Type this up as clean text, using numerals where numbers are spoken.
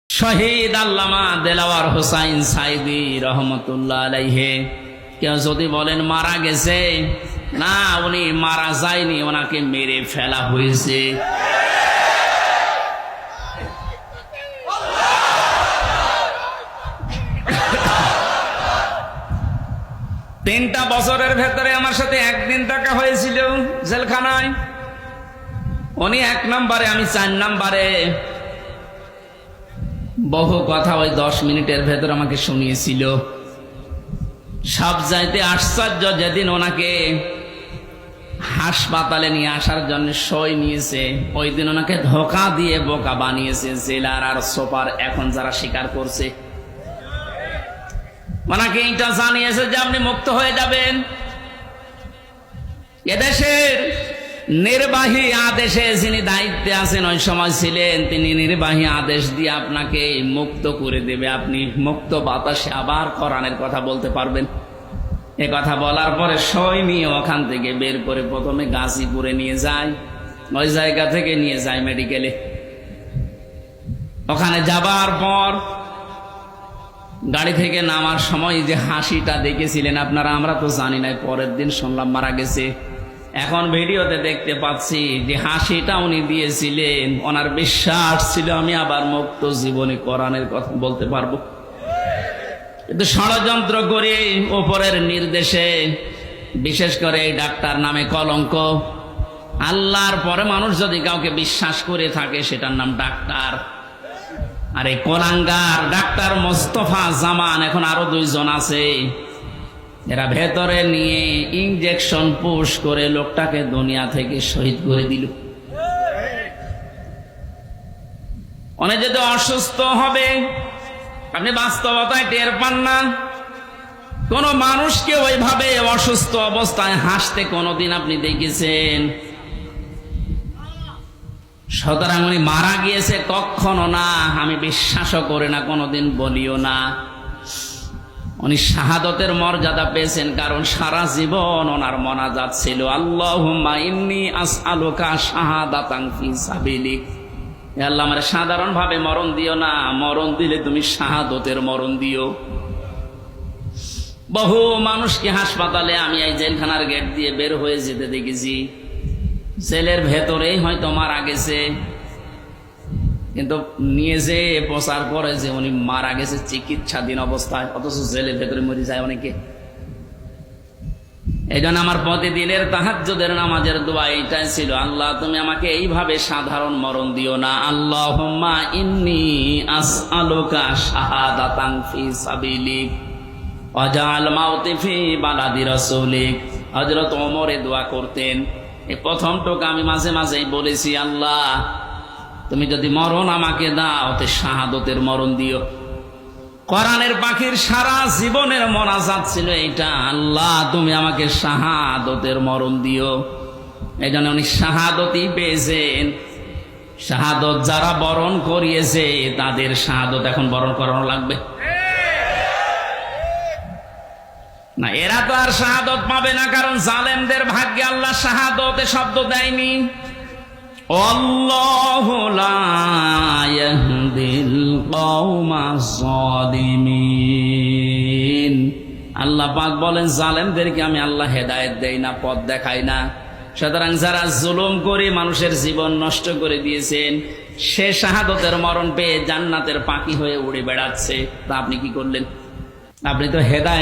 শহীদ আল্লামা দেলাওয়ার হোসাইন সাইদি রহমতুল্লাহ আলাইহি কেউ যদি বলেন মারা গেছে, না, উনি মারা যায়নি, ওনাকে মেরে ফেলা হয়েছে। তিনটা বছরের ভেতরে আমার সাথে একদিন দেখা হয়েছিল জেলখানায়। উনি 1 নম্বরে, আমি 4 নম্বরে। বহু কথা ওই 10 মিনিটের ভেতর আমাকে শুনিয়েছিল। সব চাইতে আশ্চর্য, যেদিন ওনাকে হাসপাতালে নিয়ে আসার জন্য সই নিয়েছে, ওই দিন ওনাকে ধোঁকা দিয়ে বোকা বানিয়েছে জেলার আর সোপার। এখন যারা স্বীকার করছে, ওনাকে এটা জানিয়েছে যে আপনি মুক্ত হয়ে যাবেন। এদেশের নির্বাহী আদেশে যিনি দায়িত্বে আছেন, ওই সময় ছিলেন, তিনি নির্বাহী আদেশ দিয়ে আপনাকে মুক্ত করে দেবে। আপনি মুক্ত বাতাসে আবার কোরআনের কথা বলতে পারবেন। এ কথা বলার পরে সই নিয়ে ওখান থেকে বের করে প্রথমে গাজীপুরে নিয়ে যায়, ওই জায়গা থেকে নিয়ে যায় মেডিকেলে। ওখানে যাবার পর গাড়ি থেকে নামার সময় যে হাসিটা দেখেছিলেন আপনারা, আমরা তো জানি না, পরের দিন শুনলাম মারা গেছে। এখন ভিডিওতে দেখতে পাচ্ছি যে হাসিটা উনি দিয়েছিলেন, ওনার বিশ্বাস ছিল আমি আবার মুক্ত জীবনে কোরআনের কথা বলতে পারবো। কিন্তু ষড়যন্ত্র করে ওপরের নির্দেশে, বিশেষ করে এই ডাক্তার নামে কলঙ্ক। আল্লাহর পরে মানুষ যদি কাউকে বিশ্বাস করে থাকে, সেটার নাম ডাক্তার। আর এই কোলাঙ্গার ডাক্তার মোস্তফা জামান, এখন আরো 2 জন আছে, এরা ভেতরে নিয়ে ইনজেকশন পুশ করে লোকটাকে দুনিয়া থেকে শহীদ করে দিল। অনেক যদি অসুস্থ হবে, আপনি বাস্তবতায় টের পান না। কোন মানুষকে ওইভাবে অসুস্থ অবস্থায় হাসতে কোনদিন আপনি দেখেছেন? সুতরাং উনি মারা গিয়েছে কখনো না, আমি বিশ্বাসও করি না, কোনোদিন বলিও না। উনি শাহাদতের মর্যাদা পেয়েছেন, কারণ সারা জীবন ওনার মোনাজাত ছিল আল্লাহুম্মা ইন্নী আসআলুকা শাহাদাতান ফি সাবিলিক। হে আল্লাহ, আমার সাধারণ ভাবে মরণ দিও না, মরণ দিলে তুমি শাহাদতের মরণ দিও। বহু মানুষকে হাসপাতালে আমি এই জেলখানার গেট দিয়ে বের হয়ে যেতে দেখেছি। জেলের ভেতরেই হয়তো মারা গেছে, কিন্তু নিয়ে যে প্রচার করে যে উনি মারা গেছে চিকিৎসাধীন অবস্থায়, অথচ জেলের ভেতরে মরে যায় অনেকে। এই জন্য আমার প্রতিদিনের তাহাজ্জুদের নামাজের দোয়া এইটাই ছিল, আল্লাহ তুমি আমাকে এইভাবে সাধারণ মরণ দিও না। আল্লাহুম্মা ইন্নী আসআলুকা শাহাদাতান ফি সাবিলিক ওয়াজআল মাউতি ফি বালাদি রাসূলিক। হযরত ওমর এই দোয়া করতেন। এই প্রথম টোকা আমি মাঝে মাঝেই বলেছি, আল্লাহ তুমি যদি মরণ আমাকে দাও, তে শাহাদতের মরণ দিও। কোরআনের পাখির সারা জীবনের মোনাজাত ছিল এইটা, আল্লাহ তুমি আমাকে শাহাদতের মরণ দিও। এই জন্য উনি শাহাদতই পেয়েছেন। শাহাদত যারা বরণ করিয়েছে, তাদের শাহাদত এখন বরণ করানো লাগবে না। এরা তো আর শাহাদত পাবে না, কারণ জালেমদের ভাগ্যে আল্লাহ শাহাদতে শব্দ দেয়নি। আল্লাহু লা ইয়াহদিল কওমাজ যালিমিন। আল্লাহ পাক বলেন, জালেমদেরকে আমি আল্লাহ হেদায়েত দেই না, পথ দেখাই না। সুতরাং যারা জুলুম করে মানুষের জীবন নষ্ট করে দিয়েছেন, সে শাহাদতের মরণ পেয়ে জান্নাতের পাখি হয়ে উড়ে বেড়াচ্ছে, তা আপনি কি করলেন? আপনি তো হেদায়েত